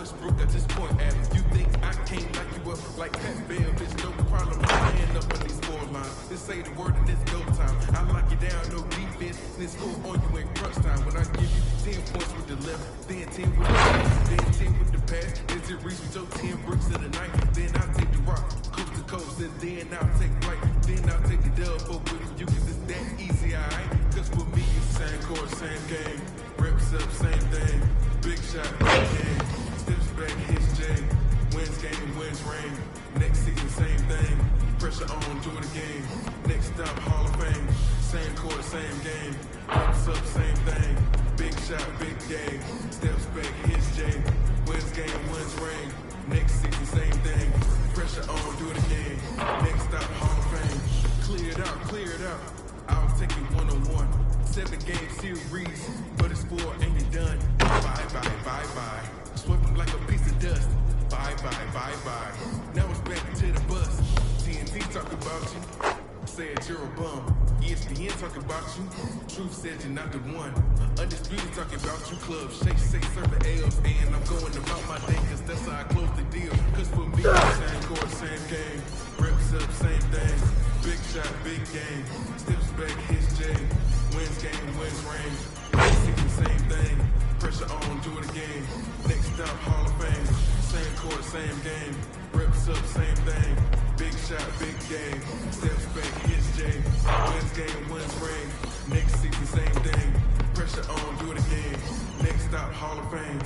Westbrook, I just point at it. You think I can't lock you up like Pat Bell, bitch, no problem. I'm laying up on these score lines. This say the word and it's go time. I lock you down, no defense, and it's score on you in crunch time. When I give you 10 points with the left, then 10 with the right, then 10 with the pass. Is it reach with your 10 bricks of the night? Then I'll take the rock, coast to coast, and then I'll take right. Then I'll take the dub for with you, cause it's that easy, alright? Cause for me, it's same court, same game. Reps up, same thing. Big shot, big game. Steps back, hits J. Wins game, wins ring. Next season, same thing. Pressure on, do it again. Next stop, Hall of Fame. Same court, same game. Reps up, same thing. Big shot, big game. Steps back, hits J. Wins game, wins ring. Next season, same thing. Pressure on, do it again. Next stop, Hall of Fame. Clear it out, clear it out. I'll take it one-on-one. 7-game series, but it's 4 ain't it done. Bye, bye, bye, bye. Swept him like a piece of dust. Bye, bye, bye, bye. Now it's back to the bus. TNT talk about you. Said you're a bum. ESPN talk about you. Truth said you're not the one. Undisputed talk about you. Club shake, serving L's. And I'm going about my day, cause that's how I close the deal. Cause for me, same court, same game. Reps up, same thing. Big shot, big game. Steps back, hits J. Wins game, wins ring. Next season, same thing. Pressure on, do it again. Next stop, Hall of Fame. Same court, same game. Reps up, same thing. Big shot, big game. Steps back, hits J. Wins game, wins ring. Next season, same thing. Pressure on, do it again. Next stop, Hall of Fame.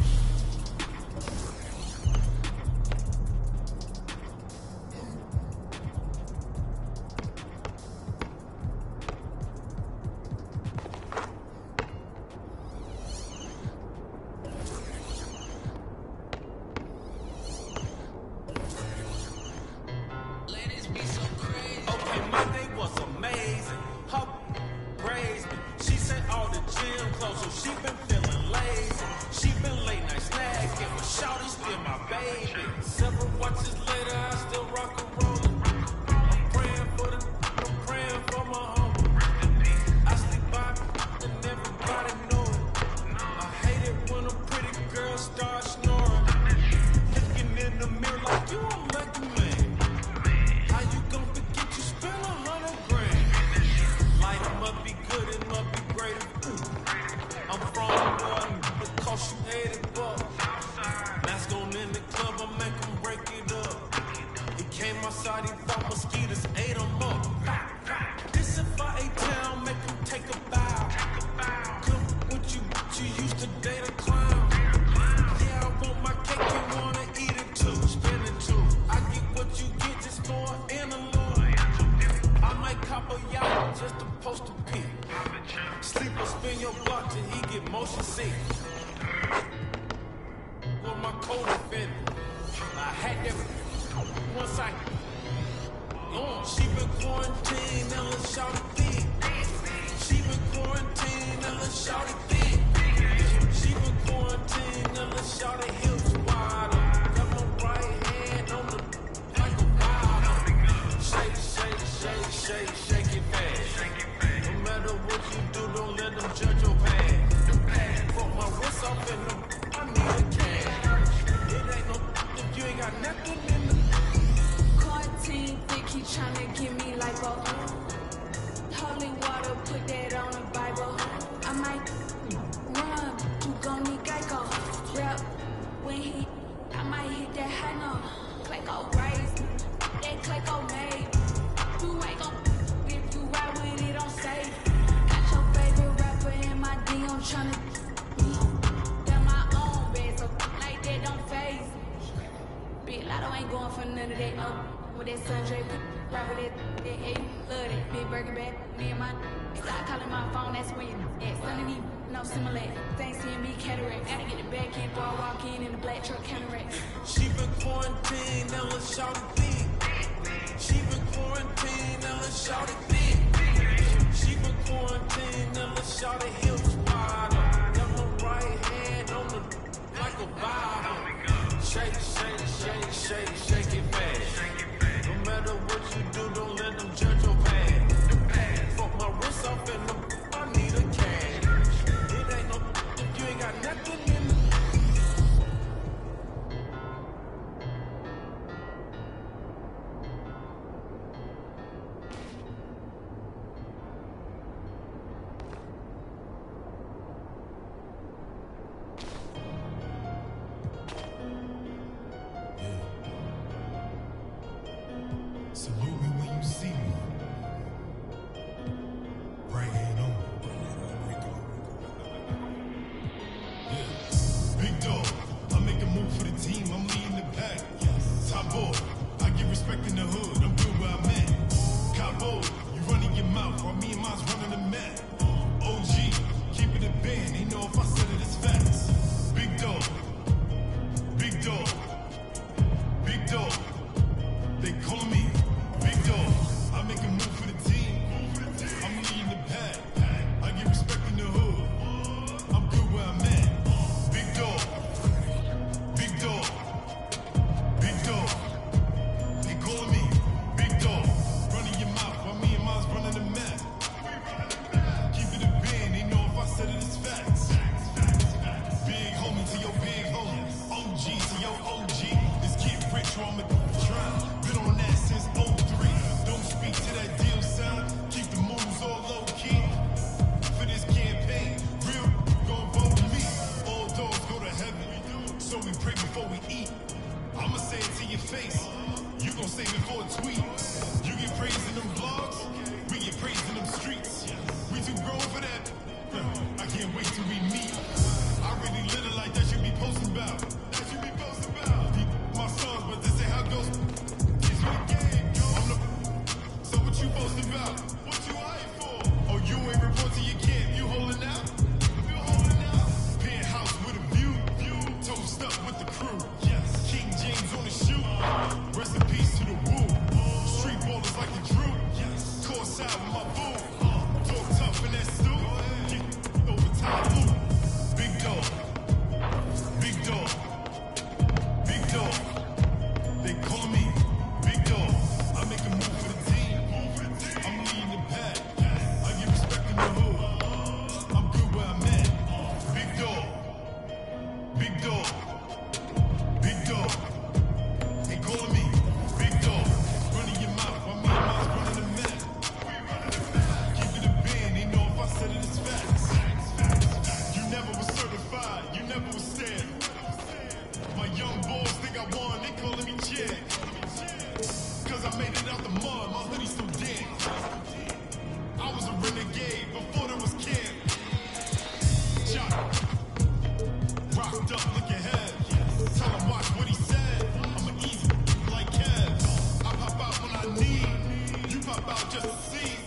Just a seed.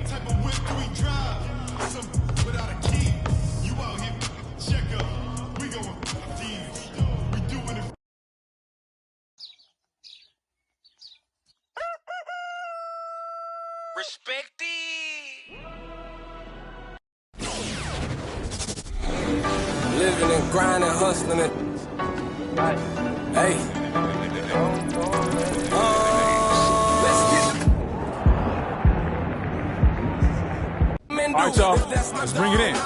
Type of whip do we drive? Some without a key. You out here, check up. We going deep. We doing it. Respect it. Living and grinding, hustling it. Hey. Let's get it. All right, y'all. Let's bring it in.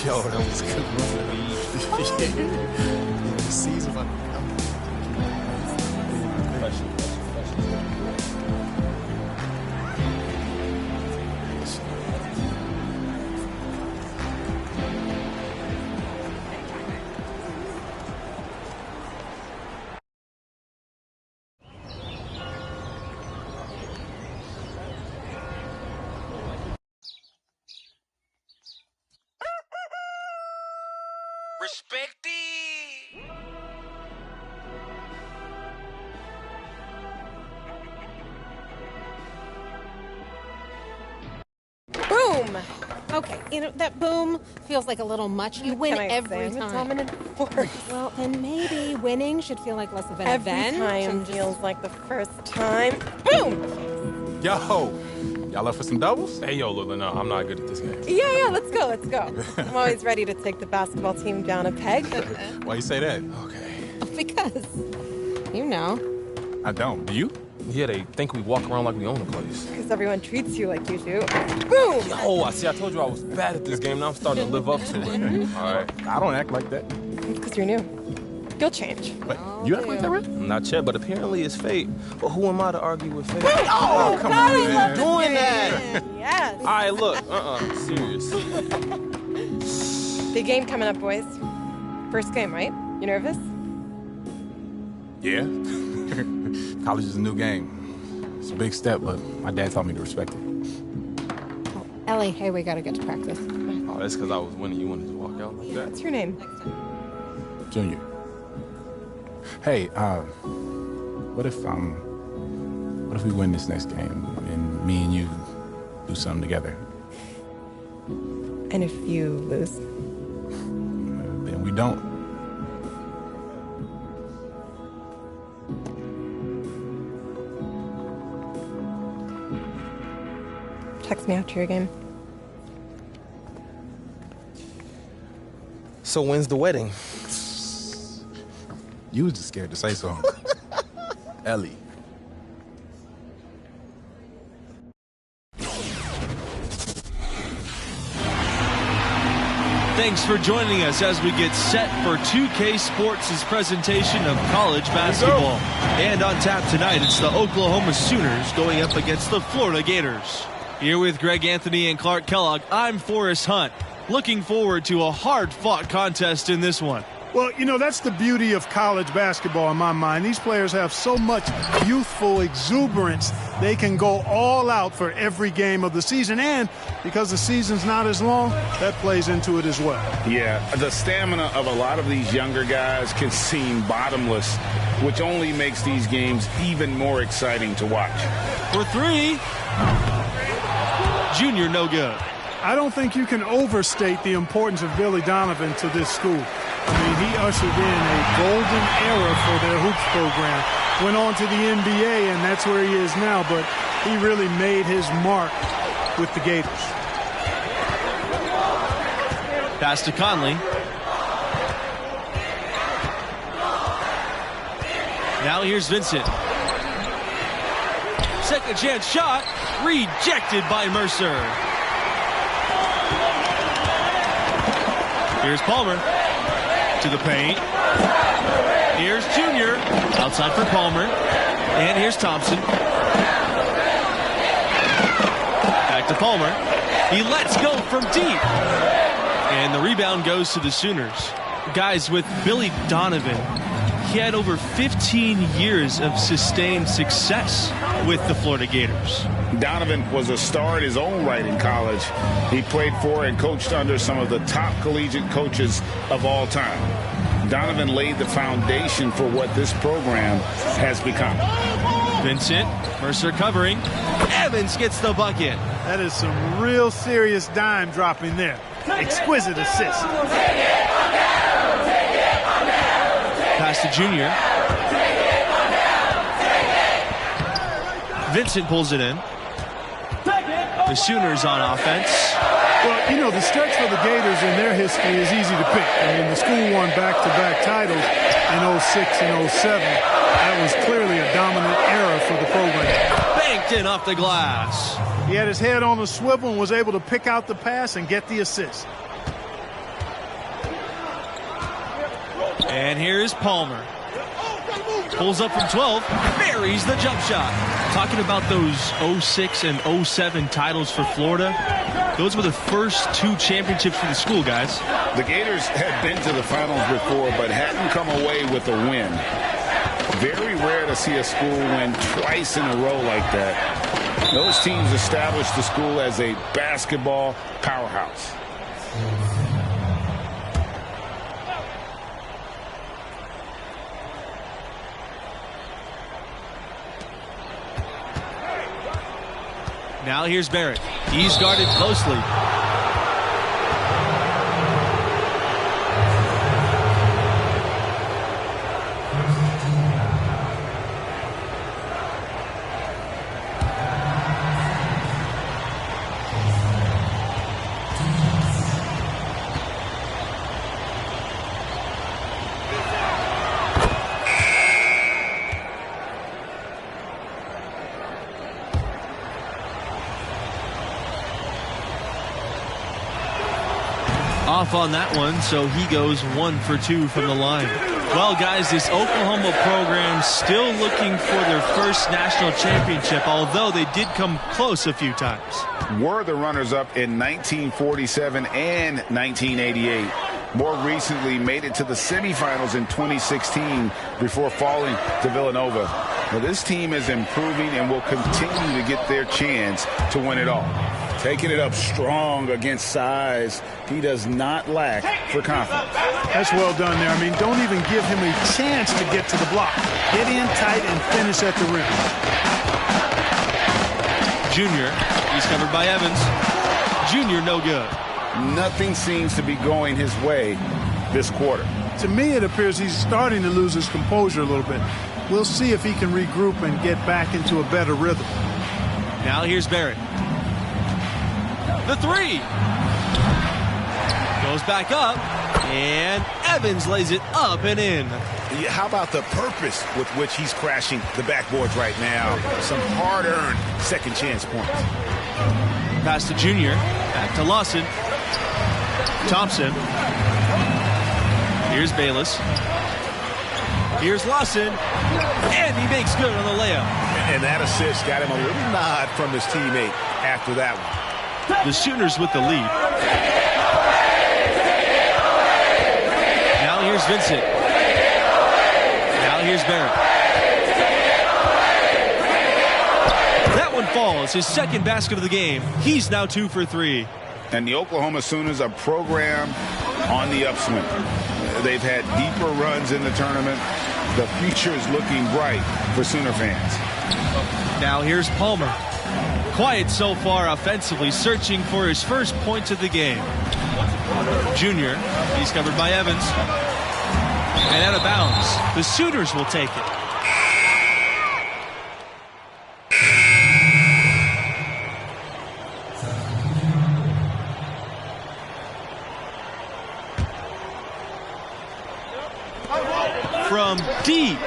Yo, that was good. Season like Respecty! Boom! Okay, you know, that boom feels like a little much. You win every time. Dominant force. Well, then maybe winning should feel like less of an Every event. time feels like the first time. Boom! yo, y'all up for some doubles? Hey, yo, look, no, I'm not good at this game. Yeah, let's go, let's go. I'm always ready to take the basketball team down a peg. Why you say that? Okay. Because, you know. I don't. Do you? Yeah, they think we walk around like we own the place. Because everyone treats you like you do. Boom! Yo, I told you I was bad at this game. Now I'm starting to live up to it. All right. I don't act like that. It's because you're new. You'll change. But you act like that, right? Not yet, but apparently it's fate. But who am I to argue with fate? Oh, come on, man. Doing that! Yes. All right, look. Serious. Big game coming up, boys. First game, right? You nervous? Yeah. College is a new game. It's a big step, but my dad taught me to respect it. Ellie, hey, we gotta get to practice. Oh, that's because I was winning. You wanted to walk out like that? What's your name? Junior. Hey, what if we win this next game and me and you do something together? And if you lose? Then we don't. Text me after your game. So when's the wedding? You was just scared to say so. Ellie. Thanks for joining us as we get set for 2K Sports' presentation of college basketball. And on tap tonight, it's the Oklahoma Sooners going up against the Florida Gators. Here with Greg Anthony and Clark Kellogg, I'm Forrest Hunt. Looking forward to a hard-fought contest in this one. Well, you know, that's the beauty of college basketball in my mind. These players have so much youthful exuberance. They can go all out for every game of the season. And because the season's not as long, that plays into it as well. Yeah, the stamina of a lot of these younger guys can seem bottomless, which only makes these games even more exciting to watch. For three, Junior no good. I don't think you can overstate the importance of Billy Donovan to this school. I mean, he ushered in a golden era for their hoops program. Went on to the NBA, and that's where he is now, but he really made his mark with the Gators. Pass to Conley. Now here's Vincent. Second chance shot, rejected by Mercer. Here's Palmer to the paint. Here's Junior outside for Palmer. And here's Thompson. Back to Palmer. He lets go from deep. And the rebound goes to the Sooners. Guys, with Billy Donovan, he had over 15 years of sustained success with the Florida Gators. Donovan was a star in his own right in college. He played for and coached under some of the top collegiate coaches of all time. Donovan laid the foundation for what this program has become. Vincent, Mercer covering. Evans gets the bucket. That is some real serious dime dropping there. Exquisite assist. Pass to Junior. Vincent pulls it in. The Sooners on offense. Well, you know, the stretch for the Gators in their history is easy to pick. I mean, the school won back-to-back titles in 06 and 07. That was clearly a dominant era for the program. Banked in off the glass. He had his head on a swivel and was able to pick out the pass and get the assist. And here's Palmer. Pulls up from 12, buries the jump shot. Talking about those 06 and 07 titles for Florida, those were the first 2 championships for the school, guys. The Gators had been to the finals before, but hadn't come away with a win. Very rare to see a school win twice in a row like that. Those teams established the school as a basketball powerhouse. Now here's Barrett. He's guarded closely. Off on that one, so he goes 1 for 2 from the line. Well, guys, this Oklahoma program still looking for their first national championship, although they did come close a few times. Were the runners-up in 1947 and 1988. More recently made it to the semifinals in 2016 before falling to Villanova. Now, this team is improving and will continue to get their chance to win it all. Taking it up strong against size. He does not lack for confidence. That's well done there. I mean, don't even give him a chance to get to the block. Get in tight and finish at the rim. Junior, he's covered by Evans. Junior, no good. Nothing seems to be going his way this quarter. To me, it appears he's starting to lose his composure a little bit. We'll see if he can regroup and get back into a better rhythm. Now here's Barrett. The 3 goes back up, and Evans lays it up and in. Yeah, how about the purpose with which he's crashing the backboards right now? Some hard-earned second chance points. Pass to Junior, back to Lawson. Thompson. Here's Bayless. Here's Lawson, and he makes good on the layup. And that assist got him a little nod from his teammate after that one. The Sooners with the lead. Now here's Vincent. Now here's Barrett. That one falls. His second basket of the game. He's now 2 for 3. And the Oklahoma Sooners, a program on the upswing. They've had deeper runs in the tournament. The future is looking bright for Sooner fans. Now here's Palmer. Quiet so far offensively, searching for his first points of the game. Junior, he's covered by Evans. And out of bounds. The Sooners will take it. From deep,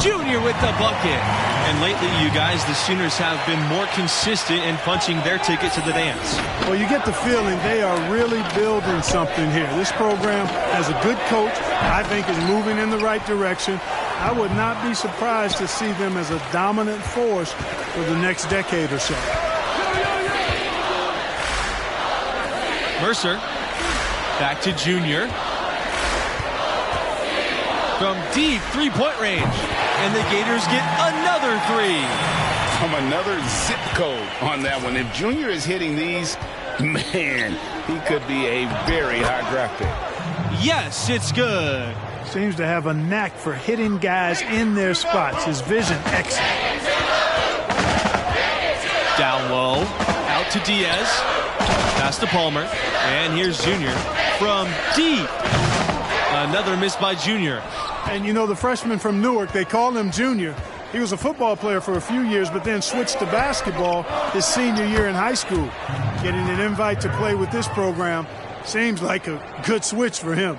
Junior with the bucket. And lately, you guys, the Sooners have been more consistent in punching their ticket to the dance. Well, you get the feeling they are really building something here. This program has a good coach, I think is moving in the right direction. I would not be surprised to see them as a dominant force for the next decade or so. Mercer, back to Junior. From deep three-point range. And the Gators get another 3. From another zip code on that one. If Junior is hitting these, man, he could be a very high draft pick. Yes, it's good. Seems to have a knack for hitting guys in their spots. His vision excellent. Down low, out to Diaz. Pass to Palmer. And here's Junior from deep. Another miss by Junior. And you know, the freshman from Newark, they call him Junior. He was a football player for a few years, but then switched to basketball his senior year in high school. Getting an invite to play with this program seems like a good switch for him.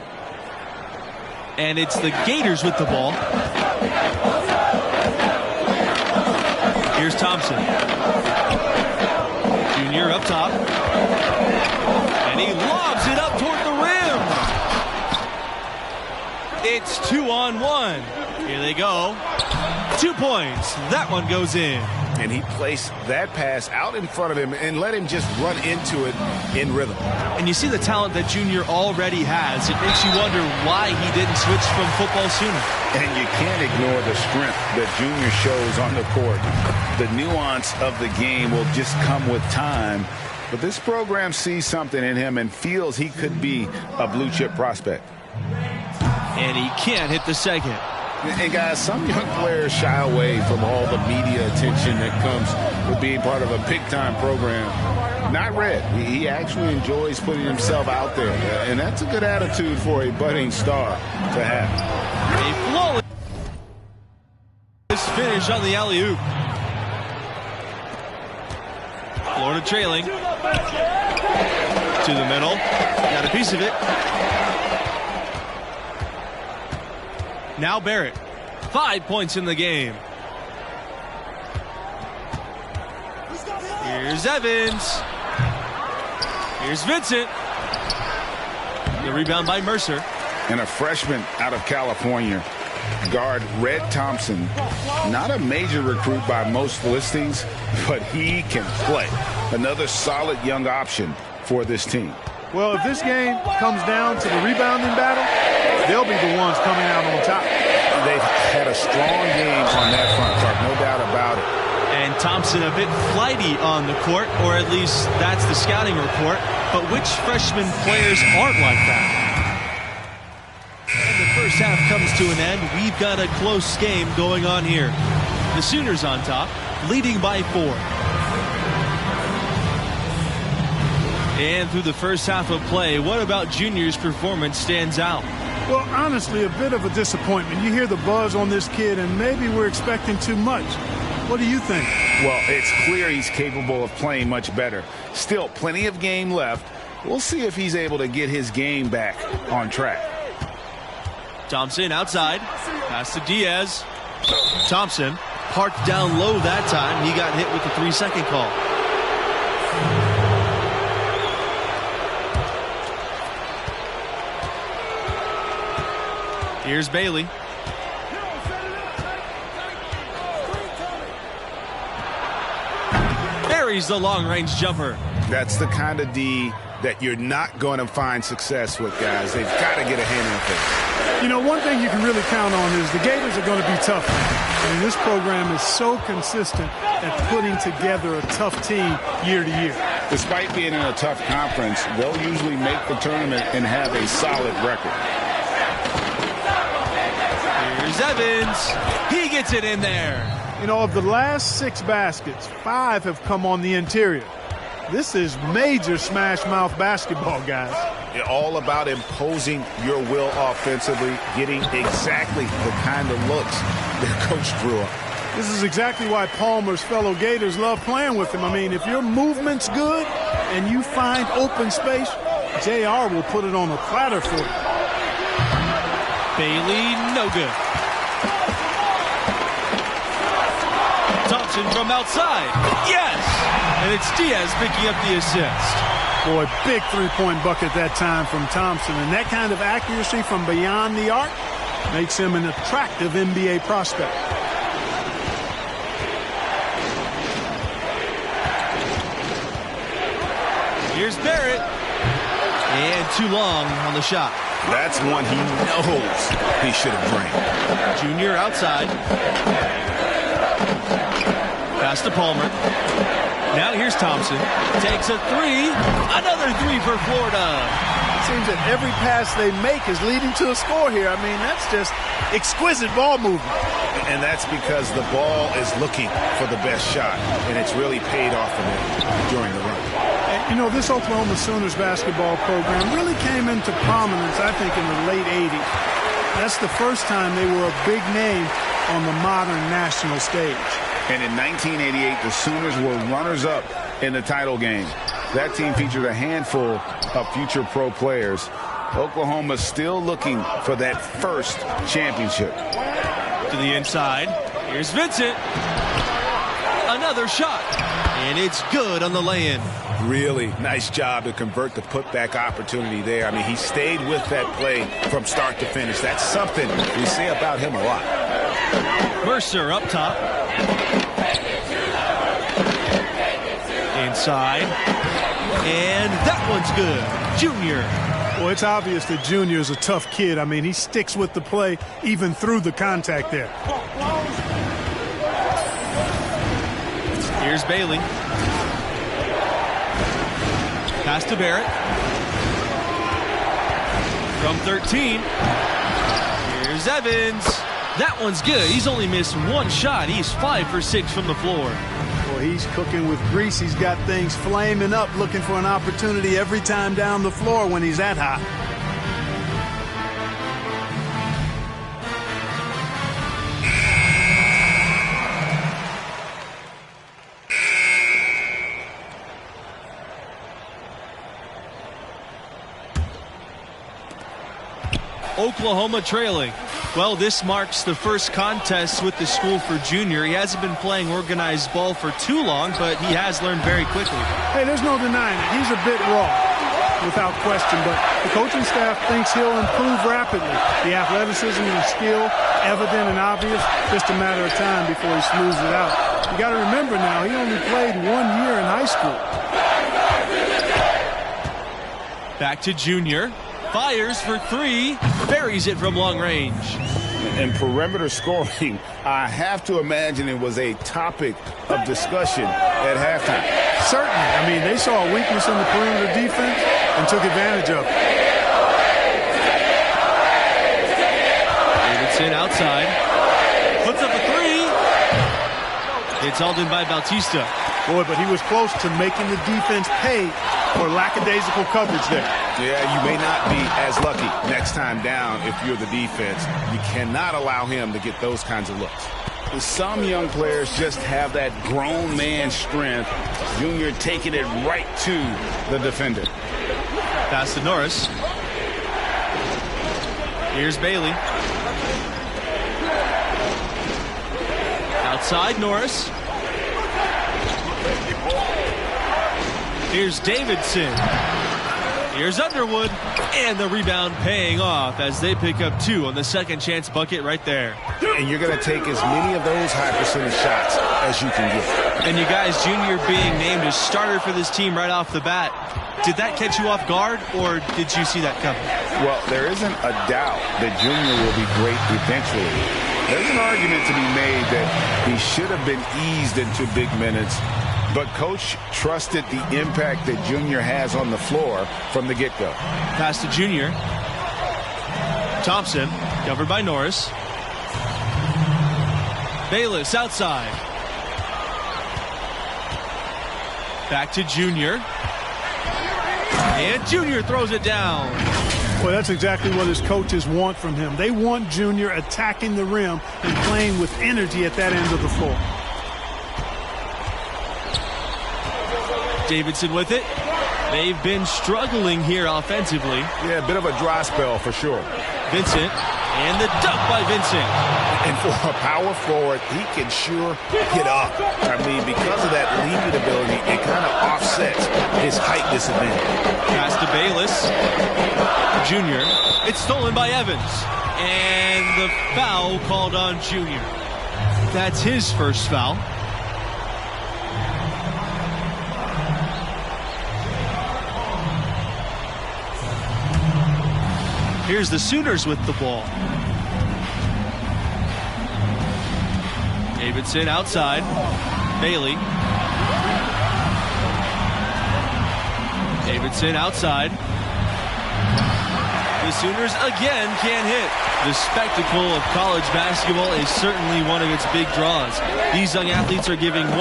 And it's the Gators with the ball. Here's Thompson. Junior up top. And he lobs it up toward the rim. It's 2-on-1. Here they go. 2 points. That one goes in. And he placed that pass out in front of him and let him just run into it in rhythm. And you see the talent that Junior already has. It makes you wonder why he didn't switch from football sooner. And you can't ignore the strength that Junior shows on the court. The nuance of the game will just come with time. But this program sees something in him and feels he could be a blue chip prospect. And he can't hit the second. And guys, some young players shy away from all the media attention that comes with being part of a big-time program. Not Red. He actually enjoys putting himself out there. And that's a good attitude for a budding star to have. A flawless finish on the alley-oop. Florida trailing. To the middle. Got a piece of it. Now Barrett. 5 points in the game. Here's Evans. Here's Vincent. The rebound by Mercer. And a freshman out of California, guard Red Thompson. Not a major recruit by most listings, but he can play. Another solid young option for this team. Well, if this game comes down to the rebounding battle, they'll be the ones coming out on top. They've had a strong game on that front, Clark, no doubt about it. And Thompson a bit flighty on the court, or at least that's the scouting report. But which freshman players aren't like that? And the first half comes to an end. We've got a close game going on here. The Sooners on top, leading by 4. And through the first half of play, what about Junior's performance stands out? Well, honestly, a bit of a disappointment. You hear the buzz on this kid, and maybe we're expecting too much. What do you think? Well, it's clear he's capable of playing much better. Still, plenty of game left. We'll see if he's able to get his game back on track. Thompson outside. Pass to Diaz. Thompson parked down low that time. He got hit with the 3-second call. Here's Bailey. Buries the long-range jumper. That's the kind of D that you're not going to find success with, guys. They've got to get a hand in the face. You know, one thing you can really count on is the Gators are going to be tough. I mean, this program is so consistent at putting together a tough team year to year. Despite being in a tough conference, they'll usually make the tournament and have a solid record. Here's Evans. He gets it in there. You know, of the last 6 baskets, 5 have come on the interior. This is major smash mouth basketball, guys. All about imposing your will offensively, getting exactly the kind of looks their coach drew up. This is exactly why Palmer's fellow Gators love playing with him. I mean, if your movement's good and you find open space, JR will put it on a platter for you. Bailey, no good. Thompson from outside. Yes! And it's Diaz picking up the assist. Boy, big three-point bucket that time from Thompson. And that kind of accuracy from beyond the arc makes him an attractive NBA prospect. Here's Barrett. And too long on the shot. That's one he knows he should have drained. Junior outside. Pass to Palmer. Now here's Thompson. Takes a 3. Another 3 for Florida. It seems that every pass they make is leading to a score here. I mean, that's just exquisite ball movement. And that's because the ball is looking for the best shot, and it's really paid off for them during the run. And, you know, this Oklahoma Sooners basketball program really came into prominence, I think, in the late 80s. That's the first time they were a big name on the modern national stage. And in 1988, the Sooners were runners-up in the title game. That team featured a handful of future pro players. Oklahoma's still looking for that first championship. To the inside. Here's Vincent. Another shot. And it's good on the lay-in. Really nice job to convert the putback opportunity there. I mean, he stayed with that play from start to finish. That's something we say about him a lot. Mercer up top. Inside. And that one's good. Junior. Well, it's obvious that Junior is a tough kid. I mean, he sticks with the play even through the contact there. Here's Bailey. Pass to Barrett. From 13. Here's Evans. That one's good. He's only missed one shot. He's 5 for 6 from the floor. Well, he's cooking with grease. He's got things flaming up, looking for an opportunity every time down the floor when he's that hot. Oklahoma trailing. Well, this marks the first contest with the school for Junior. He hasn't been playing organized ball for too long, but he has learned very quickly. Hey, there's no denying it. He's a bit raw, without question, but the coaching staff thinks he'll improve rapidly. The athleticism and skill, evident and obvious, just a matter of time before he smooths it out. You got to remember now, he only played 1 year in high school. Back to Junior. Fires for 3, buries it from long range. And perimeter scoring, I have to imagine it was a topic of discussion at halftime. Certainly. I mean, they saw a weakness in the perimeter defense and took advantage of it. Davidson outside. Puts up a 3. It's all done by Bautista. Boy, but he was close to making the defense pay for lackadaisical coverage there. Yeah, you may not be as lucky next time down if you're the defense. You cannot allow him to get those kinds of looks. Some young players just have that grown man strength. Junior taking it right to the defender. Pass to Norris. Here's Bailey. Outside Norris. Here's Davidson. Here's Underwood. And the rebound paying off as they pick up 2 on the second chance bucket right there. And you're going to take as many of those high percentage shots as you can get. And you guys, Junior being named as starter for this team right off the bat. Did that catch you off guard, or did you see that coming? Well, there isn't a doubt that Junior will be great eventually. There's an argument to be made that he should have been eased into big minutes. But Coach trusted the impact that Junior has on the floor from the get-go. Pass to Junior. Thompson, covered by Norris. Bayless outside. Back to Junior. And Junior throws it down. Well, that's exactly what his coaches want from him. They want Junior attacking the rim and playing with energy at that end of the floor. Davidson with it. They've been struggling here offensively. Yeah, a bit of a dry spell for sure. Vincent, and the dunk by Vincent. And for a power forward, he can sure get up. I mean, because of that leaping ability, it kind of offsets his height disadvantage. Pass to Bayless. Junior. It's stolen by Evans. And the foul called on Junior. That's his first foul. Here's the Sooners with the ball. Davidson outside. Bailey. Davidson outside. The Sooners again can't hit. The spectacle of college basketball is certainly one of its big draws. These young athletes are giving 100%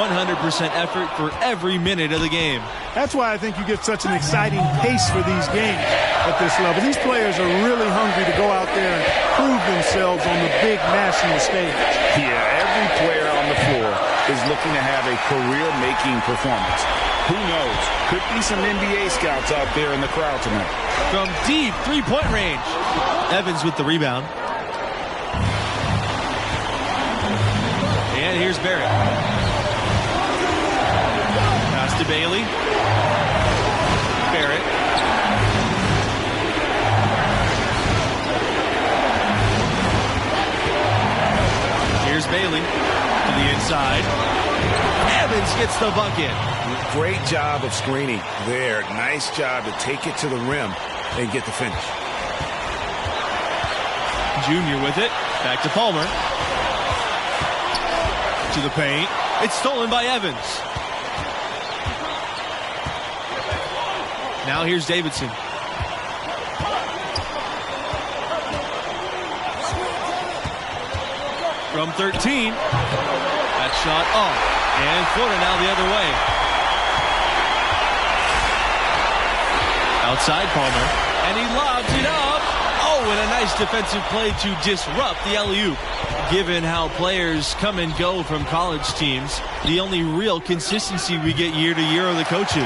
effort for every minute of the game. That's why I think you get such an exciting pace for these games at this level. These players are really hungry to go out there and prove themselves on the big national stage. Yeah, every player on the floor is looking to have a career-making performance. Who knows? Could be some NBA scouts out there in the crowd tonight. From deep three-point range. Evans with the rebound. And here's Barrett. to Bailey. Barrett. Here's Bailey to the inside. Evans gets the bucket. Great job of screening there. Nice job to take it to the rim and get the finish. Junior with it. Back to Palmer. To the paint. It's stolen by Evans. Now here's Davidson. From 13. That shot off. And Florida now the other way. Outside Palmer. And he lobs it up. Oh, and a nice defensive play to disrupt the alley-oop. Given how players come and go from college teams, the only real consistency we get year to year are the coaches.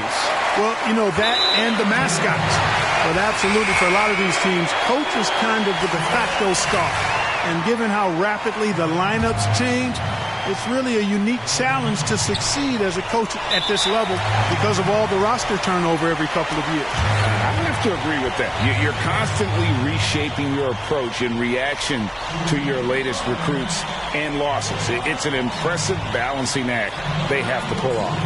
Well, you know, that and the mascots. But absolutely, for a lot of these teams, coach is kind of the de facto star. And given how rapidly the lineups change, it's really a unique challenge to succeed as a coach at this level because of all the roster turnover every couple of years. I have to agree with that. You're constantly reshaping your approach in reaction to your latest recruits and losses. It's an impressive balancing act they have to pull off.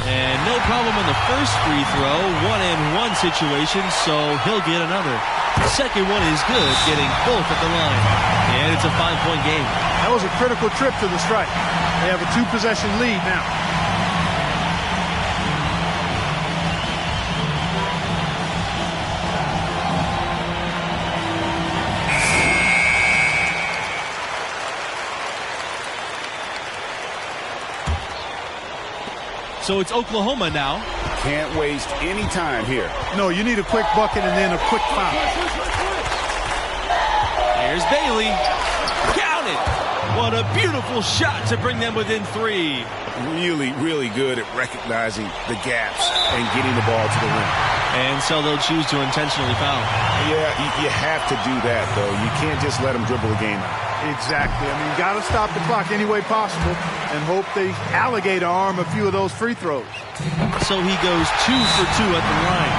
And no problem on the first free throw. 1-and-1 situation, so he'll get another. The second one is good, getting both at the line. And it's a 5-point game. That was a critical trip to the stripe. They have a 2-possession lead now. So it's Oklahoma now. Can't waste any time here. No, you need a quick bucket and then a quick foul. Here's Bailey. Count it. What a beautiful shot to bring them within 3. Really, really good at recognizing the gaps and getting the ball to the rim. And so they'll choose to intentionally foul. Yeah, you have to do that, though. You can't just let them dribble the game out. Exactly. I mean, you got to stop the clock any way possible and hope they alligator arm a few of those free throws. So he goes 2 for 2 at the line.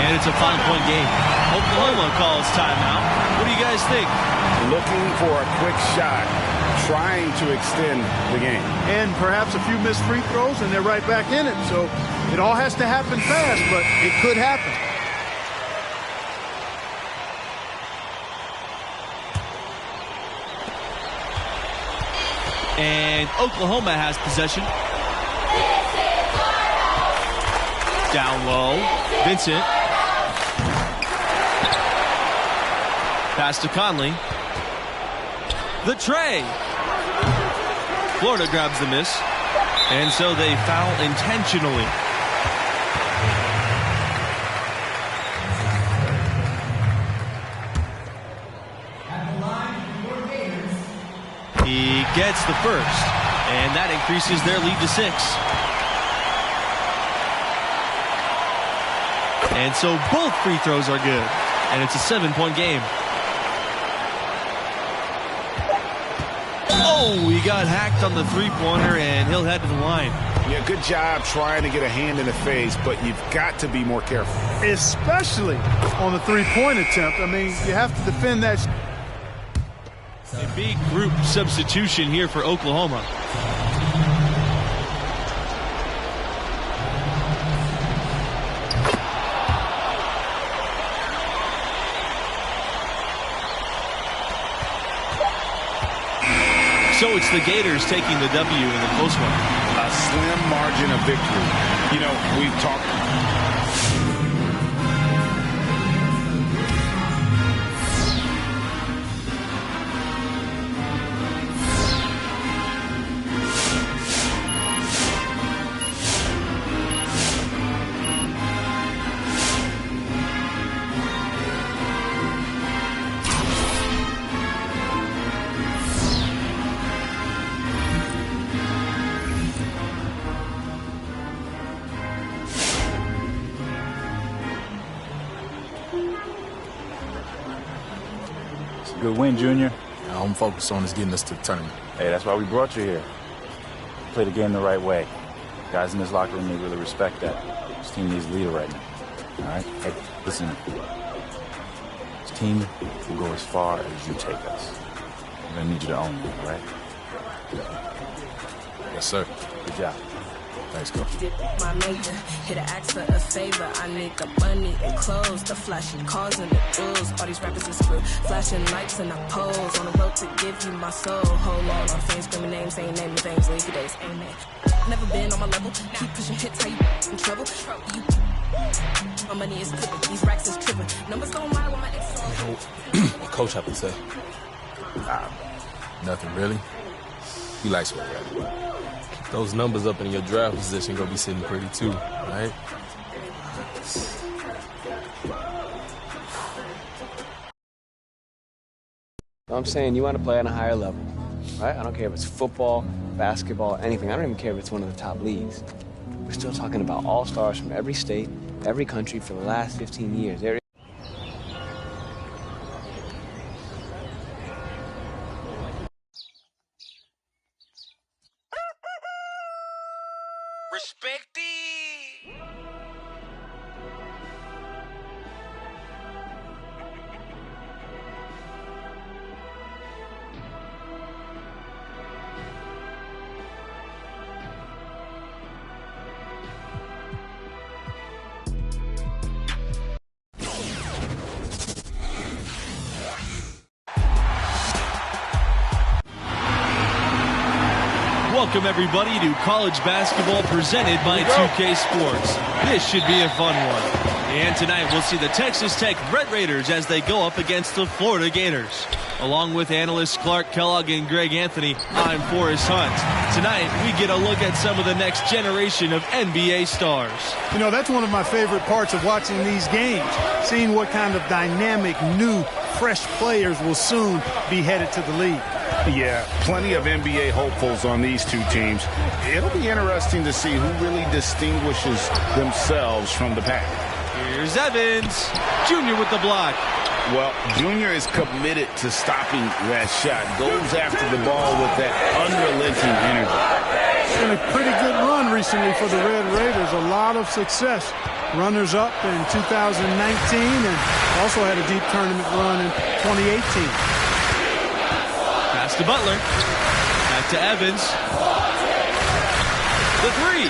And it's a 5-point game. Oklahoma calls timeout. What do you guys think? Looking for a quick shot, trying to extend the game. And perhaps a few missed free throws, and they're right back in it. So it all has to happen fast, but it could happen. And Oklahoma has possession. Down low. Vincent. Pass to Conley. The tray. Florida grabs the miss. And so they foul intentionally. He gets the first, and that increases their lead to 6. And so both free throws are good, and it's a 7-point game. Oh, he got hacked on the three-pointer, and he'll head to the line. Yeah, good job trying to get a hand in the face, but you've got to be more careful. Especially on the three-point attempt. I mean, you have to defend that. A big group substitution here for Oklahoma. So it's the Gators taking the W in the close one. A slim margin of victory. You know, we've talked. Good win, Junior. All I'm focused on is getting us to the tournament. Hey, that's why we brought you here. Play the game the right way. Guys in this locker room, they really respect that. This team needs a leader right now. All right? Hey, listen. This team will go as far as you take us. I'm gonna need you to own it, all right? Yes, sir. Good job. Thanks, Coach. My major, here to ask for a favor. I need the money and clothes, the flashy cars and the jewels. All these rappers is screw, flashing lights and I pose. On the road to give you my soul. Hold on, I'm saying screaming names, ain't naming things. Leave your days, ain't that? Never been on my level. Keep pushing hits, how you in trouble? You, my money is flipping, these racks is tripping. Numbers don't lie with my ex. What Coach have to say? Nothing really. He likes what we're at. Those numbers up in your draft position gonna be sitting pretty too, right? I'm saying you want to play on a higher level, right? I don't care if it's football, basketball, anything. I don't even care if it's one of the top leagues. We're still talking about all-stars from every state, every country for the last 15 years. Welcome everybody to college basketball presented by 2K Sports. This should be a fun one. And tonight we'll see the Texas Tech Red Raiders as they go up against the Florida Gators. Along with analysts Clark Kellogg and Greg Anthony, I'm Forrest Hunt. Tonight we get a look at some of the next generation of NBA stars. You know, that's one of my favorite parts of watching these games, seeing what kind of dynamic, new, fresh players will soon be headed to the league. Yeah, plenty of NBA hopefuls on these two teams. It'll be interesting to see who really distinguishes themselves from the pack. Here's Evans, Junior with the block. Well, Junior is committed to stopping that shot. Goes after the ball with that unrelenting energy. It's been a pretty good run recently for the Red Raiders. A lot of success. Runners-up in 2019 and also had a deep tournament run in 2018. Pass to Butler. Back to Evans. The three.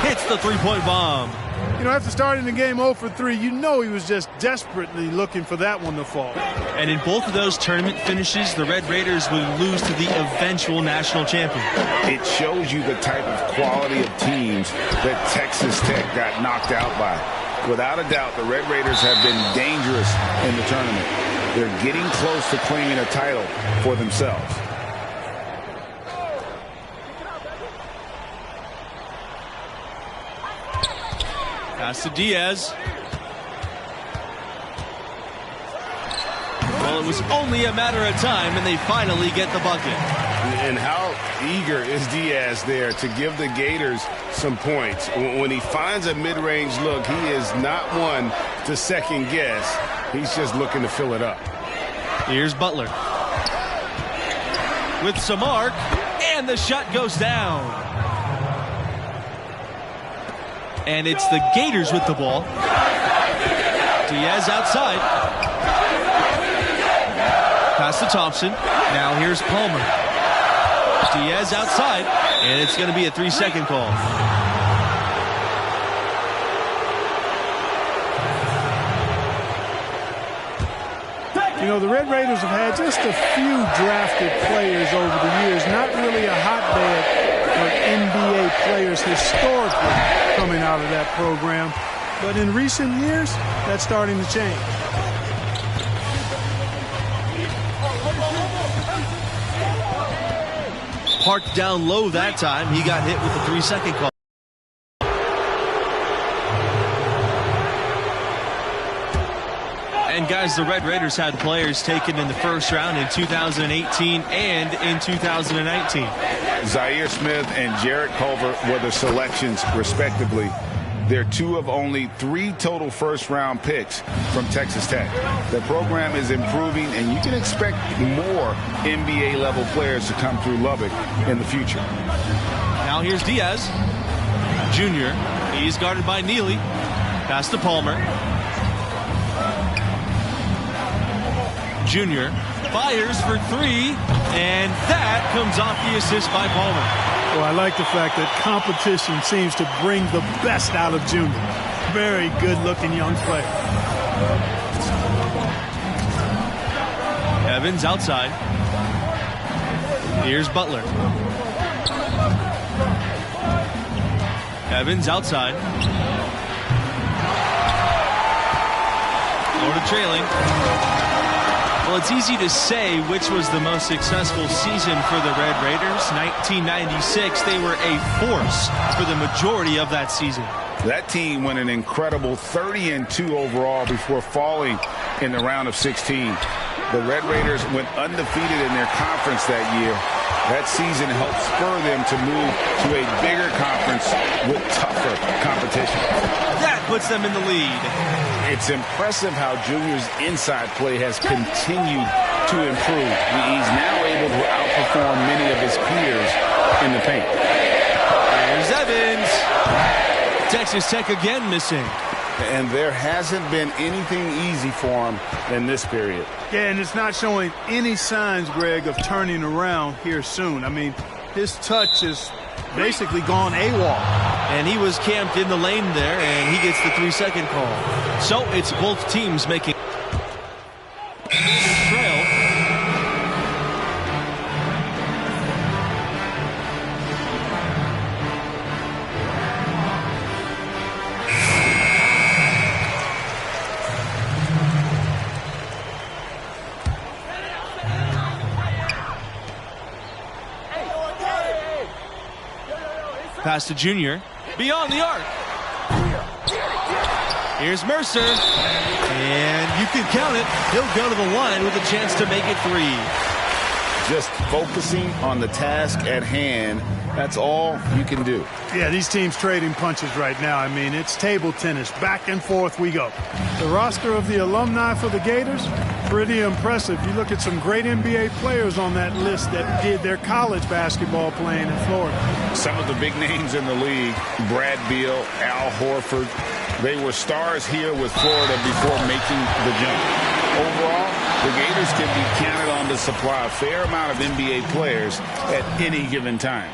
Hits the three-point bomb. You know, after starting the game 0 for 3, you know he was just desperately looking for that one to fall. And in both of those tournament finishes, the Red Raiders would lose to the eventual national champion. It shows you the type of quality of teams that Texas Tech got knocked out by. Without a doubt, the Red Raiders have been dangerous in the tournament. They're getting close to claiming a title for themselves. Pass to Diaz. Well, it was only a matter of time, and they finally get the bucket. And how eager is Diaz there to give the Gators some points. When he finds a mid-range look, he is not one to second guess. He's just looking to fill it up. Here's Butler. With some arc, and the shot goes down. And it's the Gators with the ball. Diaz outside. Pass to Thompson. Now here's Palmer. Diaz outside. And it's going to be a 3-second call. You know, the Red Raiders have had just a few drafted players over the years. Not really a hotbed of NBA players historically coming out of that program. But in recent years, that's starting to change. Parked down low that time. He got hit with a 3-second call. And guys, the Red Raiders had players taken in the first round in 2018 and in 2019. Zaire Smith and Jarrett Culver were the selections, respectively. They're 2 of only 3 total first-round picks from Texas Tech. The program is improving, and you can expect more NBA-level players to come through Lubbock in the future. Now here's Diaz, Jr. He's guarded by Neely. Pass to Palmer. Jr. fires for 3, and that comes off the assist by Palmer. Well, I like the fact that competition seems to bring the best out of Junior. Very good-looking young player. Evans outside. Here's Butler. Evans outside. Florida trailing. Well, it's easy to say which was the most successful season for the Red Raiders. 1996, they were a force for the majority of that season. That team went an incredible 30-2 overall before falling in the round of 16. The Red Raiders went undefeated in their conference that year. That season helped spur them to move to a bigger conference with tougher competition. That puts them in the lead. It's impressive how Junior's inside play has continued to improve. He's now able to outperform many of his peers in the paint. There's Evans. Texas Tech again missing. And there hasn't been anything easy for him in this period. Yeah, and it's not showing any signs, Greg, of turning around here soon. I mean, his touch is basically gone AWOL. And he was camped in the lane there, and he gets the 3-second call. So it's both teams making trail. Pass to Junior. Beyond the arc. Here's Mercer. And you can count it. He'll go to the line with a chance to make it 3. Just focusing on the task at hand. That's all you can do. Yeah, these teams trading punches right now. I mean, it's table tennis. Back and forth we go. The roster of the alumni for the Gators, pretty impressive. You look at some great NBA players on that list that did their college basketball playing in Florida. Some of the big names in the league, Brad Beal, Al Horford, they were stars here with Florida before making the jump. Overall, the Gators can be counted on to supply a fair amount of NBA players at any given time.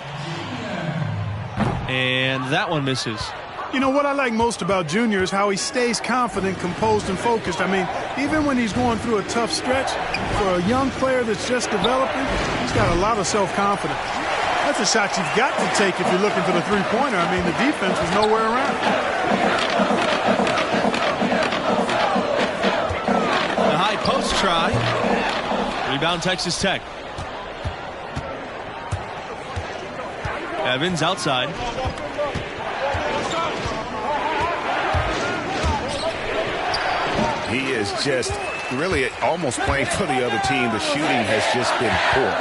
And that one misses. You know, what I like most about Junior is how he stays confident, composed, and focused. I mean, even when he's going through a tough stretch, for a young player that's just developing, he's got a lot of self-confidence. That's a shot you've got to take if you're looking for the three-pointer. I mean, the defense was nowhere around. The high post try. Rebound Texas Tech. Evans outside. He is just really almost playing for the other team. The shooting has just been poor.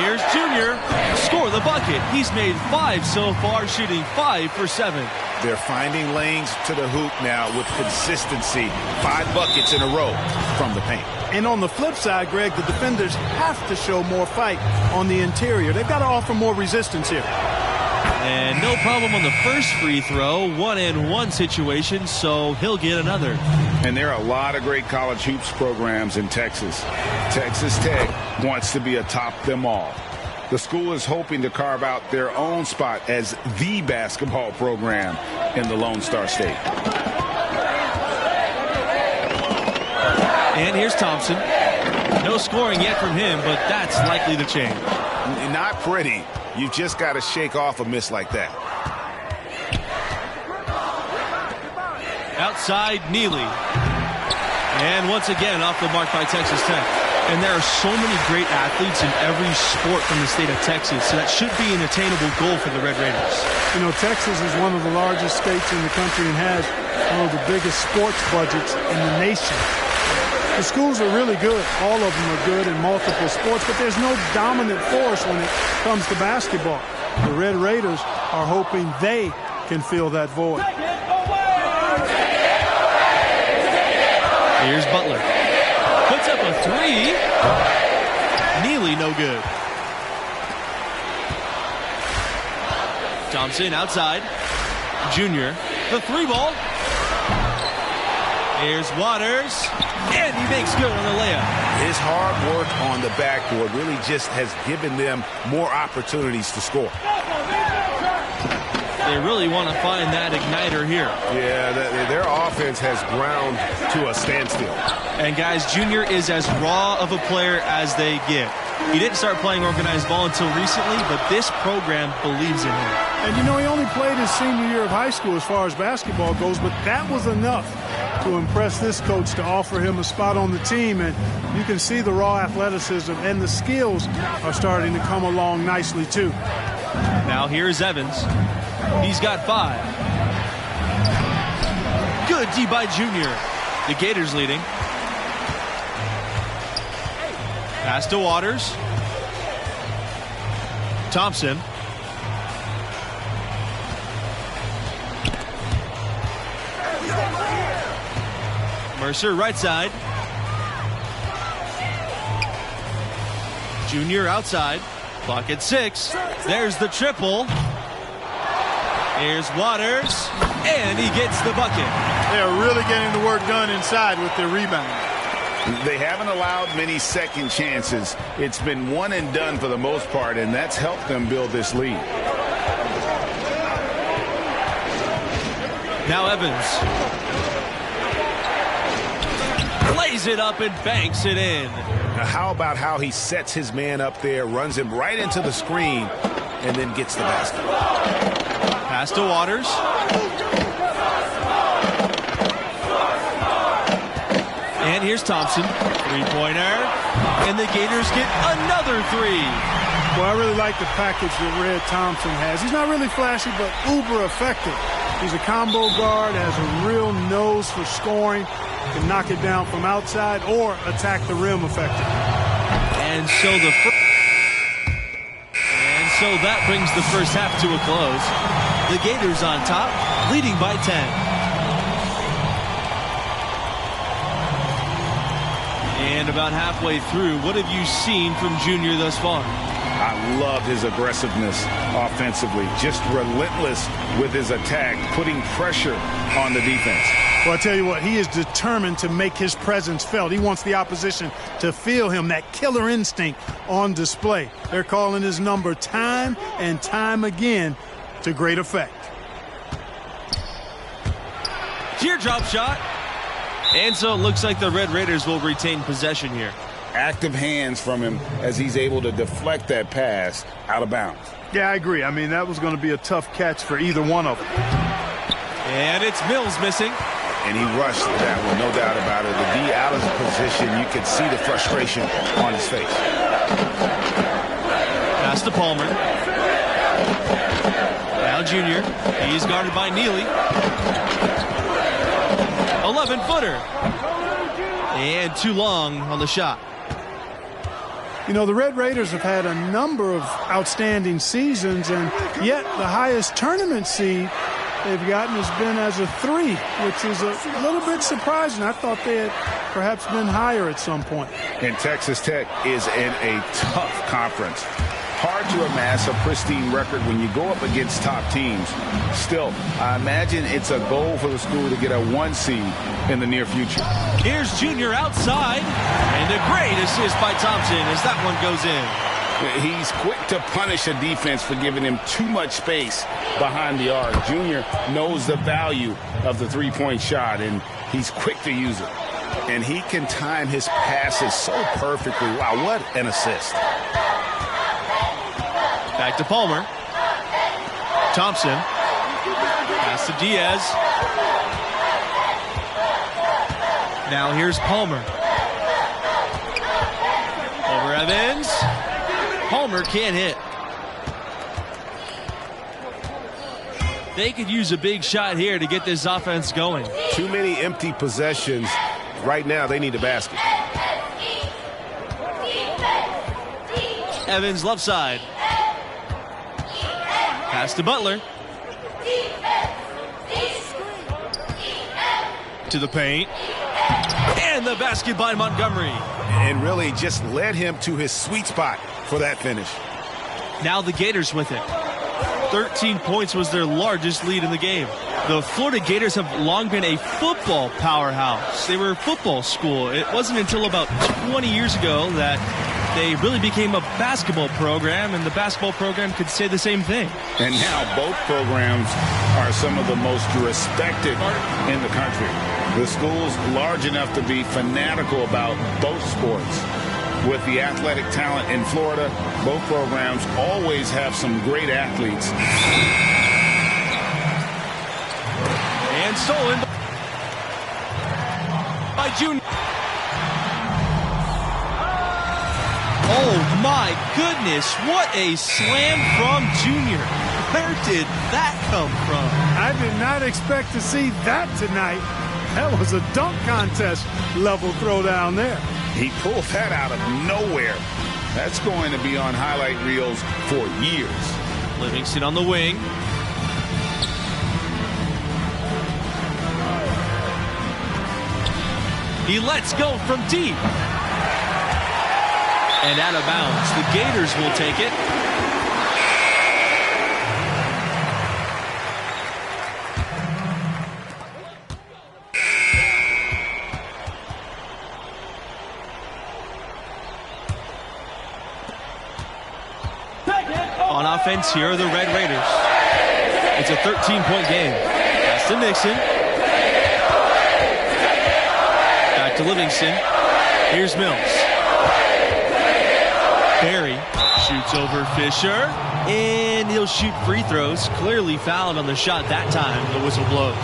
Here's Junior. Score the bucket. He's made 5 so far, shooting 5 for 7. They're finding lanes to the hoop now with consistency. 5 buckets in a row from the paint. And on the flip side, Greg, the defenders have to show more fight on the interior. They've got to offer more resistance here. And no problem on the first free throw. 1-and-1 situation, so he'll get another. And there are a lot of great college hoops programs in Texas. Texas Tech wants to be atop them all. The school is hoping to carve out their own spot as the basketball program in the Lone Star State. And here's Thompson. No scoring yet from him, but that's likely to change. Not pretty. You just got to shake off a miss like that. Outside, Neely. And once again, off the mark by Texas Tech. And there are so many great athletes in every sport from the state of Texas, so that should be an attainable goal for the Red Raiders. You know, Texas is one of the largest states in the country and has one of the biggest sports budgets in the nation. The schools are really good. All of them are good in multiple sports, but there's no dominant force when it comes to basketball. The Red Raiders are hoping they can fill that void. Here's Butler. Puts up a three. Neely, no good. Thompson outside. Junior, the three ball. Here's Waters. And he makes good on the layup. His hard work on the backboard really just has given them more opportunities to score. They really want to find that igniter here. Yeah, their offense has ground to a standstill. And guys, Junior is as raw of a player as they get. He didn't start playing organized ball until recently, but this program believes in him. And you know, he only played his senior year of high school as far as basketball goes, but that was enough to impress this coach to offer him a spot on the team. And you can see the raw athleticism and the skills are starting to come along nicely too. Now here's Evans. He's got 5. Good D by Junior. The Gators leading. Pass to Waters. Thompson. Mercer right side. Junior outside. Clock at 6. There's the triple. Here's Waters, and he gets the bucket. They're really getting the work done inside with their rebound. They haven't allowed many second chances. It's been one and done for the most part, and that's helped them build this lead. Now Evans. Lays it up and banks it in. Now how about how he sets his man up there, runs him right into the screen, and then gets the basket. Pass to Waters. And here's Thompson. Three-pointer. And the Gators get another 3. Well, I really like the package that Red Thompson has. He's not really flashy, but uber effective. He's a combo guard, has a real nose for scoring, can knock it down from outside or attack the rim effectively. And so that brings the first half to a close. The Gators on top, leading by 10. And about halfway through, what have you seen from Junior thus far? I loved his aggressiveness offensively. Just relentless with his attack, putting pressure on the defense. Well, I tell you what, he is determined to make his presence felt. He wants the opposition to feel him, that killer instinct on display. They're calling his number time and time again to great effect. Teardrop shot. And so it looks like the Red Raiders will retain possession here. Active hands from him as he's able to deflect that pass out of bounds. Yeah, I agree. I mean, that was going to be a tough catch for either one of them. And it's Mills missing. And he rushed that one, no doubt about it. The D out of position, you could see the frustration on his face. Pass to Palmer. Now Junior. He's guarded by Neely. 11-footer. And too long on the shot. You know, the Red Raiders have had a number of outstanding seasons, and yet the highest tournament seed they've gotten has been as a 3, which is a little bit surprising. I thought they had perhaps been higher at some point. And Texas Tech is in a tough conference. Hard to amass a pristine record when you go up against top teams. Still, I imagine it's a goal for the school to get a 1 seed in the near future. Here's Junior outside, and a great assist by Thompson as that one goes in. He's quick to punish a defense for giving him too much space behind the arc. Junior knows the value of the three-point shot, and he's quick to use it. And he can time his passes so perfectly. Wow, what an assist. Back to Palmer. Thompson. Pass to Diaz. Now here's Palmer. Over Evans. Palmer can't hit. They could use a big shot here to get this offense going. Too many empty possessions. Right now, they need a basket. Evans left side. Pass to Butler. To the paint. And the basket by Montgomery. And really just led him to his sweet spot for that finish. Now the Gators with it. 13 points was their largest lead in the game. The Florida Gators have long been a football powerhouse. They were a football school. It wasn't until about 20 years ago that they really became a basketball program, and the basketball program could say the same thing. And now both programs are some of the most respected in the country. The school's large enough to be fanatical about both sports. With the athletic talent in Florida, both programs always have some great athletes. And stolen by Junior. Oh my goodness, what a slam from Junior. Where did that come from? I did not expect to see that tonight. That was a dunk contest level throwdown there. He pulled that out of nowhere. That's going to be on highlight reels for years. Livingston on the wing. He lets go from deep. And out of bounds. The Gators will take it. On offense, here are the Red Raiders. It's a 13-point game. Pass to Nixon. Back to Livingston. Here's Mills. Barry shoots over Fisher. And he'll shoot free throws. Clearly fouled on the shot that time. The whistle blows.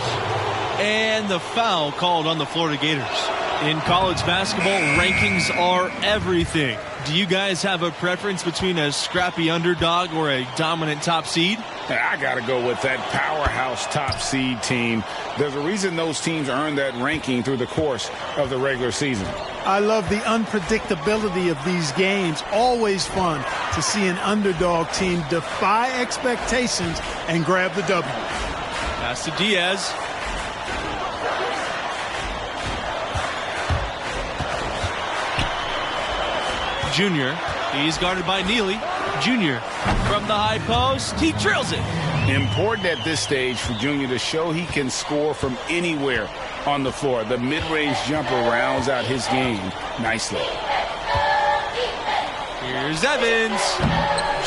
And the foul called on the Florida Gators. In college basketball, rankings are everything. Do you guys have a preference between a scrappy underdog or a dominant top seed? I got to go with that powerhouse top seed team. There's a reason those teams earn that ranking through the course of the regular season. I love the unpredictability of these games. Always fun to see an underdog team defy expectations and grab the W. Pass to Diaz. Junior, he's guarded by Neely. Junior from the high post, he drills it. Important at this stage for Junior to show he can score from anywhere on the floor. The mid-range jumper rounds out his game nicely. Here's Evans.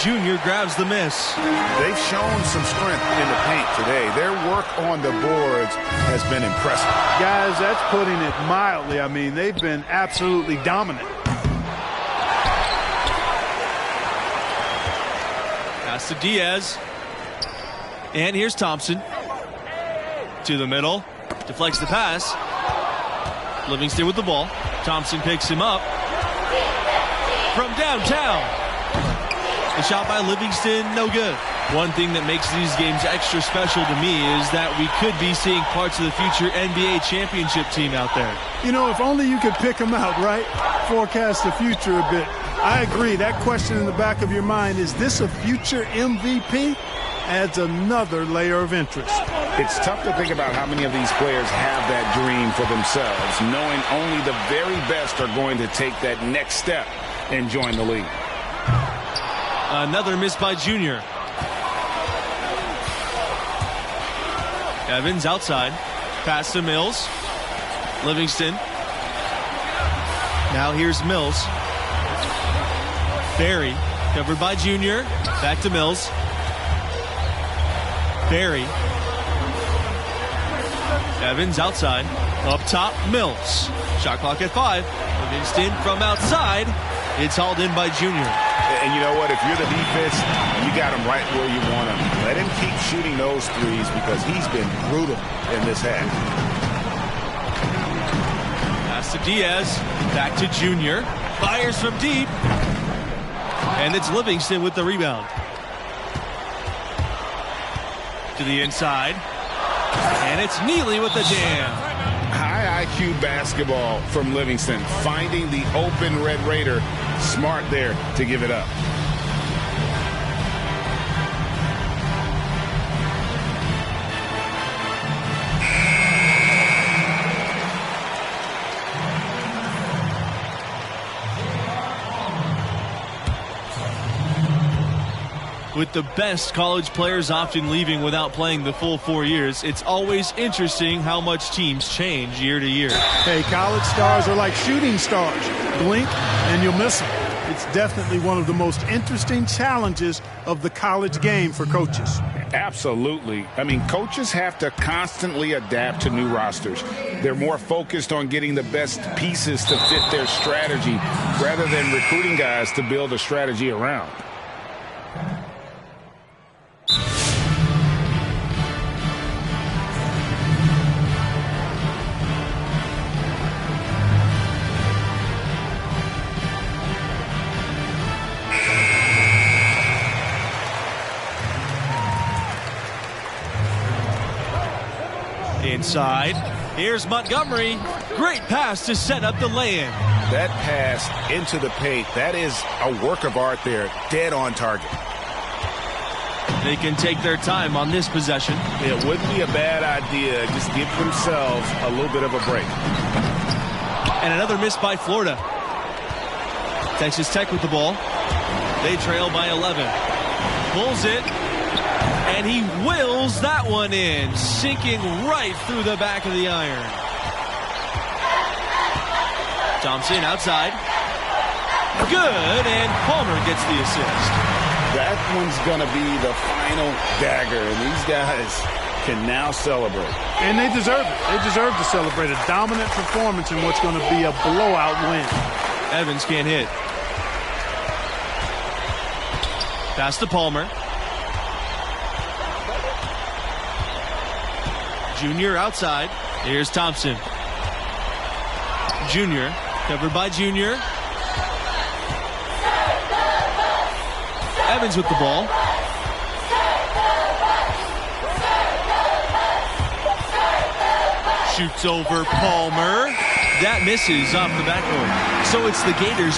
Junior grabs the miss. They've shown some strength in the paint today. Their work on the boards has been impressive. Guys, that's putting it mildly. I mean, they've been absolutely dominant. Pass to Diaz. And here's Thompson. To the middle. Deflects the pass. Livingston with the ball. Thompson picks him up. From downtown. The shot by Livingston, no good. One thing that makes these games extra special to me is that we could be seeing parts of the future NBA championship team out there. You know, if only you could pick them out, right? Forecast the future a bit. I agree. That question in the back of your mind, is this a future MVP? Adds another layer of interest. It's tough to think about how many of these players have that dream for themselves, knowing only the very best are going to take that next step and join the league. Another miss by Junior. Evans outside. Pass to Mills. Livingston. Now here's Mills. Barry, covered by Junior. Back to Mills. Barry. Evans outside. Up top, Mills. Shot clock at 5. Livingston from outside. It's hauled in by Junior. And you know what? If you're the defense, you got him right where you want him. Let him keep shooting those threes because he's been brutal in this half. Pass to Diaz. Back to Junior. Fires from deep. And it's Livingston with the rebound. To the inside. And it's Neely with the jam. High IQ basketball from Livingston. Finding the open Red Raider. Smart there to give it up. With the best college players often leaving without playing the full 4 years, it's always interesting how much teams change year to year. Hey, college stars are like shooting stars. Blink and you'll miss them. It's definitely one of the most interesting challenges of the college game for coaches. Absolutely. I mean, coaches have to constantly adapt to new rosters. They're more focused on getting the best pieces to fit their strategy rather than recruiting guys to build a strategy around. Inside, here's Montgomery. Great pass to set up the lay-in. That pass into the paint, that is a work of art there, dead on target. They can take their time on this possession. It wouldn't be a bad idea. Just give themselves a little bit of a break. And another miss by Florida. Texas Tech with the ball. They trail by 11. Pulls it. And he wills that one in, sinking right through the back of the iron. Thompson outside. Good, and Palmer gets the assist. That one's going to be the final dagger, and these guys can now celebrate. And they deserve it. They deserve to celebrate a dominant performance in what's going to be a blowout win. Evans can't hit. Pass to Palmer. Junior outside. Here's Thompson. Junior, covered by Junior. Evans with the ball. Shoots over Palmer. That misses off the backboard. So it's the Gators.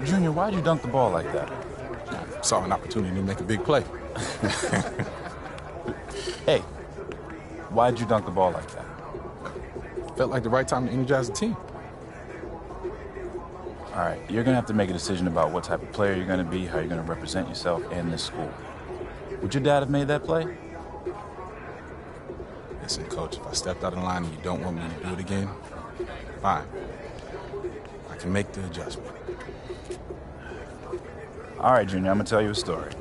Junior, why'd you dunk the ball like that? Saw an opportunity to make a big play. Hey, why'd you dunk the ball like that? Felt like the right time to energize the team. All right, you're going to have to make a decision about what type of player you're going to be, how you're going to represent yourself and this school. Would your dad have made that play? Listen, Coach, if I stepped out of line and you don't want me to do it again, fine. I can make the adjustment. All right, Junior, I'm going to tell you a story.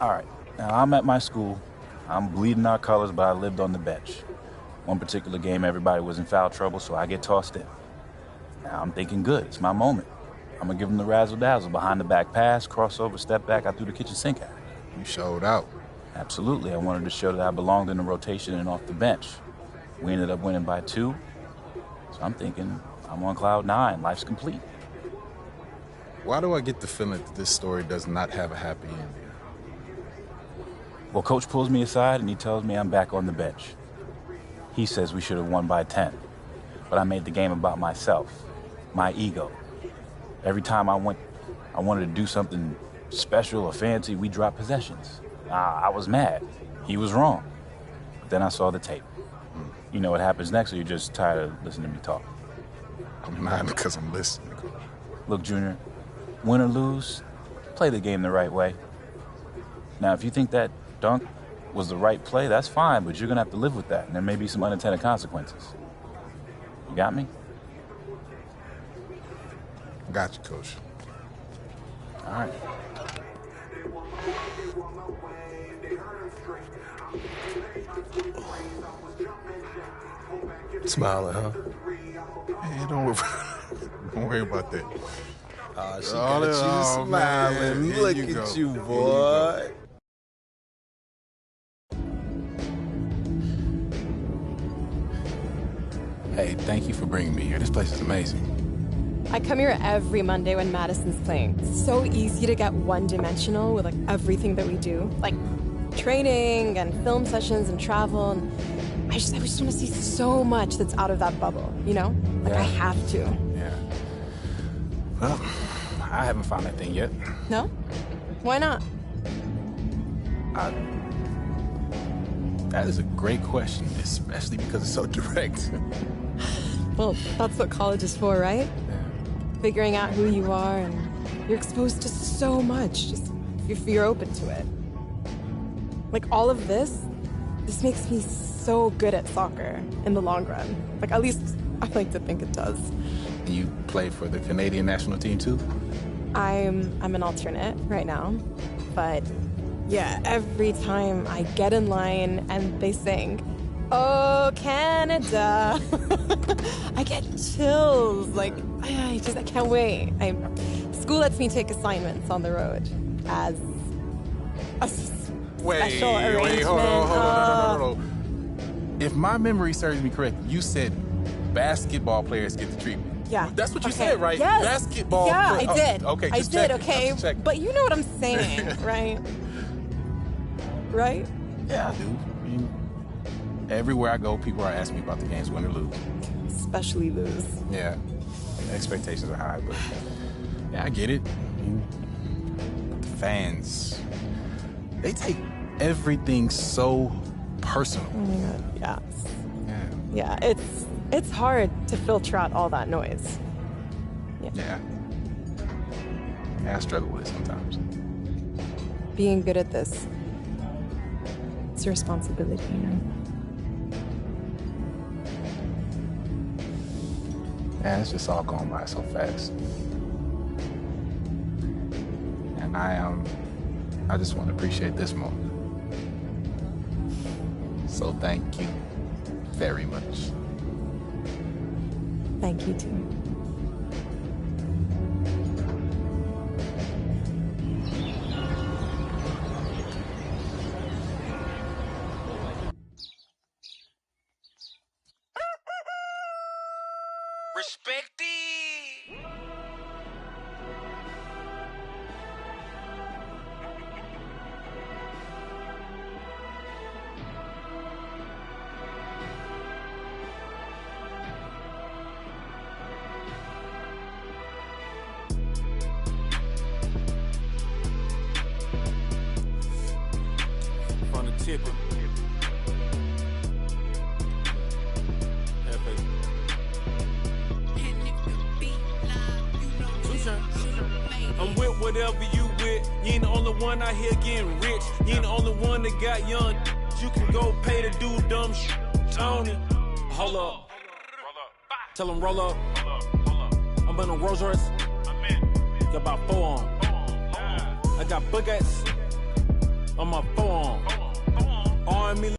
All right, now I'm at my school. I'm bleeding our colors, but I lived on the bench. One particular game, everybody was in foul trouble, so I get tossed in. Now I'm thinking, good, it's my moment. I'm going to give them the razzle-dazzle, behind the back pass, crossover, step back, I threw the kitchen sink at it. You showed out. Absolutely, I wanted to show that I belonged in the rotation and off the bench. We ended up winning by 2, so I'm thinking, I'm on cloud 9, life's complete. Why do I get the feeling that this story does not have a happy ending? Well, Coach pulls me aside and he tells me I'm back on the bench. He says we should have won by 10, but I made the game about myself, my ego. Every time I wanted to do something special or fancy, we dropped possessions. I was mad. He was wrong. But then I saw the tape. You know what happens next, or you're just tired of listening to me talk? I'm not, because I'm listening. Look, Junior, win or lose, play the game the right way. Now, if you think that dunk was the right play, that's fine, but you're going to have to live with that, and there may be some unintended consequences. You got me? Got you, Coach. All right. Smiling, huh? Hey, don't worry about that. Oh, she got you smiling. Look at you, boy. Hey, thank you for bringing me here. This place is amazing. I come here every Monday when Madison's playing. It's so easy to get one-dimensional with like everything that we do, like training and film sessions and travel. And I just want to see so much that's out of that bubble, you know? Like I have to. Yeah. Well, I haven't found that thing yet. No? Why not? That is a great question, especially because it's so direct. Well, that's what college is for, right? Figuring out who you are, and you're exposed to so much, just if you're open to it. Like all of this makes me so good at soccer in the long run. Like at least I like to think it does. And you play for the Canadian national team too? I'm an alternate right now, but yeah, every time I get in line and they sing, "Oh, Canada," I get chills. Like, I can't wait. School lets me take assignments on the road as a special arrangement. Wait, hold on. If my memory serves me correct, you said basketball players get the treatment. Yeah. That's what you said, right? Yes. Basketball. Yeah, I did. Okay, I did, okay? Check. But you know what I'm saying, right? Right? Yeah, I do. I mean, everywhere I go, people are asking me about the games, win or lose. Especially lose. Yeah. Expectations are high, but yeah, I get it. I mean, the fans, they take everything so personal. Oh my God, yes. Yeah, it's hard to filter out all that noise. Yeah, I struggle with it sometimes. Being good at this, it's a responsibility, you know? Yeah, it's just all going by so fast. And I just want to appreciate this moment. So thank you very much. Thank you too. I'm with whatever you with. You ain't the only one out here getting rich. You ain't the only one that got young. You can go pay to do dumb shit. Tony, hold up. Tell him roll up. I'm in a Rolls Royce. Got about 4 on. I got buckets on my forearm. Arm me.